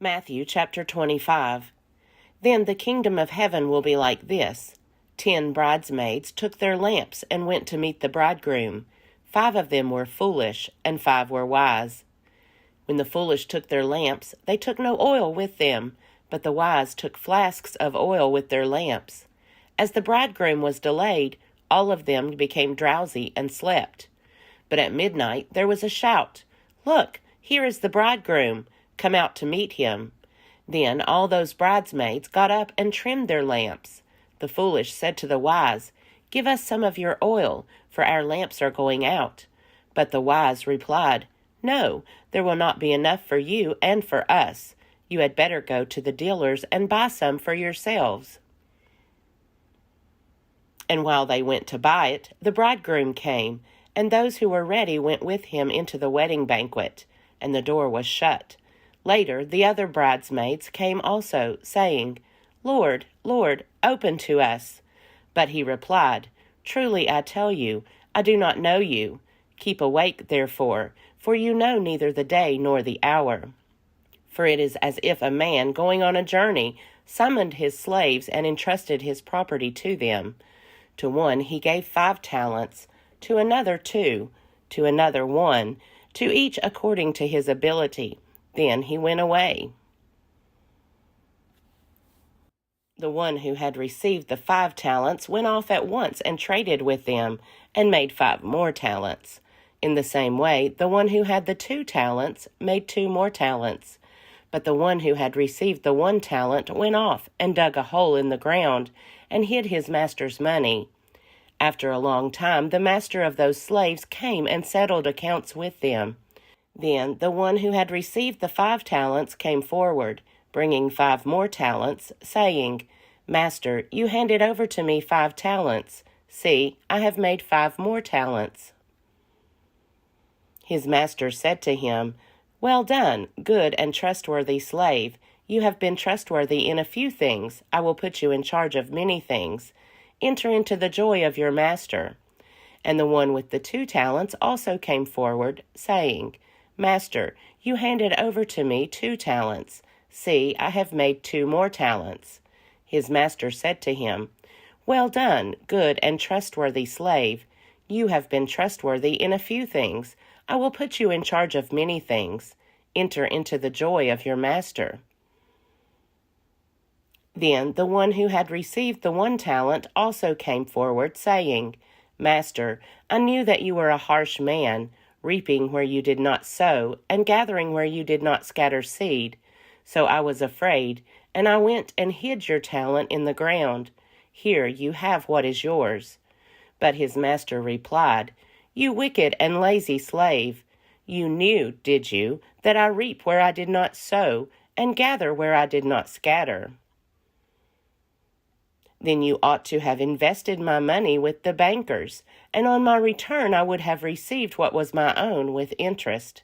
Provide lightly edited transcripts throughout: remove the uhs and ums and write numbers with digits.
Matthew chapter 25. Then the kingdom of heaven will be like this. 10 bridesmaids took their lamps and went to meet the bridegroom. 5 of them were foolish, and 5 were wise. When the foolish took their lamps, they took no oil with them, but the wise took flasks of oil with their lamps. As the bridegroom was delayed, all of them became drowsy and slept. But at midnight there was a shout, "Look, here is the bridegroom! Come out to meet him." Then all those bridesmaids got up and trimmed their lamps. The foolish said to the wise, "Give us some of your oil, for our lamps are going out." But the wise replied, "No, there will not be enough for you and for us. You had better go to the dealers and buy some for yourselves." And while they went to buy it, the bridegroom came, and those who were ready went with him into the wedding banquet, and the door was shut. Later the other bridesmaids came also, saying, "Lord, Lord, open to us." But he replied, "Truly I tell you, I do not know you. Keep awake, therefore, for you know neither the day nor the hour. For it is as if a man going on a journey summoned his slaves and entrusted his property to them. To one he gave 5 talents, to another 2, to another 1, to each according to his ability. Then he went away. The one who had received the 5 talents went off at once and traded with them, and made 5 more talents. In the same way, the one who had the 2 talents made 2 more talents. But the one who had received the 1 talent went off and dug a hole in the ground, and hid his master's money. After a long time, the master of those slaves came and settled accounts with them. Then the one who had received the 5 talents came forward, bringing 5 more talents, saying, "Master, you handed over to me 5 talents. See, I have made 5 more talents." His master said to him, "Well done, good and trustworthy slave. You have been trustworthy in a few things. I will put you in charge of many things. Enter into the joy of your master." And the one with the 2 talents also came forward, saying, "Master, you handed over to me 2 talents. See, I have made 2 more talents." His master said to him, "Well done, good and trustworthy slave. You have been trustworthy in a few things. I will put you in charge of many things. Enter into the joy of your master." Then the one who had received the 1 talent also came forward, saying, "Master, I knew that you were a harsh man, reaping where you did not sow, and gathering where you did not scatter seed. So I was afraid, and I went and hid your talent in the ground. Here you have what is yours." But his master replied, "You wicked and lazy slave. You knew, did you, that I reap where I did not sow, and gather where I did not scatter? Then you ought to have invested my money with the bankers, and on my return I would have received what was my own with interest.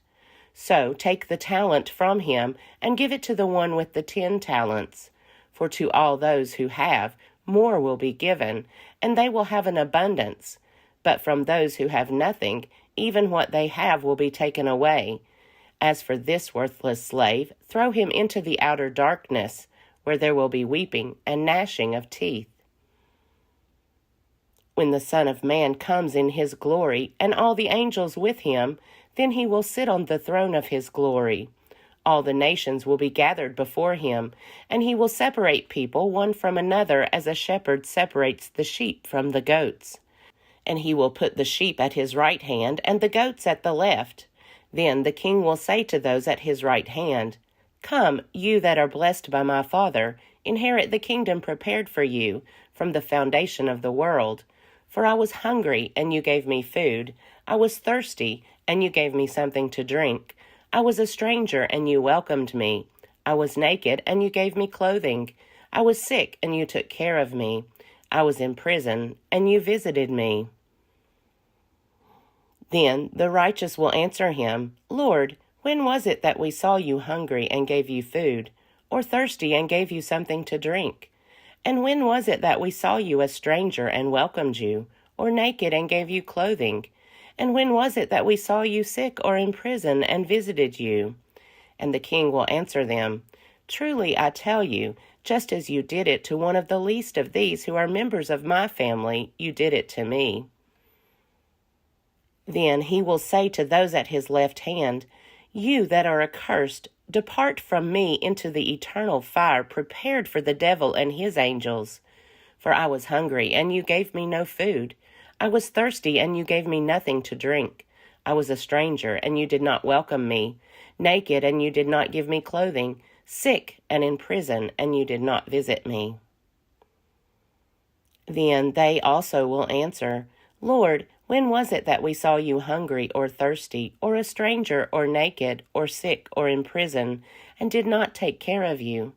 So take the talent from him and give it to the one with the 10 talents. For to all those who have, more will be given, and they will have an abundance. But from those who have nothing, even what they have will be taken away. As for this worthless slave, throw him into the outer darkness, where there will be weeping and gnashing of teeth. When the Son of Man comes in his glory, and all the angels with him, then he will sit on the throne of his glory. All the nations will be gathered before him, and he will separate people one from another as a shepherd separates the sheep from the goats. And he will put the sheep at his right hand and the goats at the left. Then the king will say to those at his right hand, "Come, you that are blessed by my Father, inherit the kingdom prepared for you from the foundation of the world. For I was hungry, and you gave me food. I was thirsty, and you gave me something to drink. I was a stranger, and you welcomed me. I was naked, and you gave me clothing. I was sick, and you took care of me. I was in prison, and you visited me." Then the righteous will answer him, "Lord, when was it that we saw you hungry and gave you food, or thirsty and gave you something to drink? And when was it that we saw you a stranger and welcomed you, or naked and gave you clothing? And when was it that we saw you sick or in prison and visited you?" And the king will answer them, Truly, I tell you, just as you did it to one of the least of these who are members of my family, you did it to me. Then he will say to those at his left hand, You that are accursed, depart from me into the eternal fire prepared for the devil and his angels. For I was hungry, and you gave me no food. I was thirsty, and you gave me nothing to drink. I was a stranger, and you did not welcome me. Naked, and you did not give me clothing. Sick and in prison, and you did not visit me. Then they also will answer, Lord, when was it that we saw you hungry or thirsty, or a stranger or naked, or sick or in prison, and did not take care of you?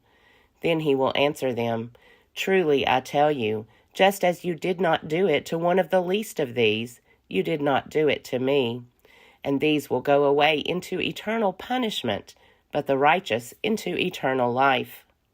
Then he will answer them, Truly I tell you, just as you did not do it to one of the least of these, you did not do it to me. And these will go away into eternal punishment, but the righteous into eternal life.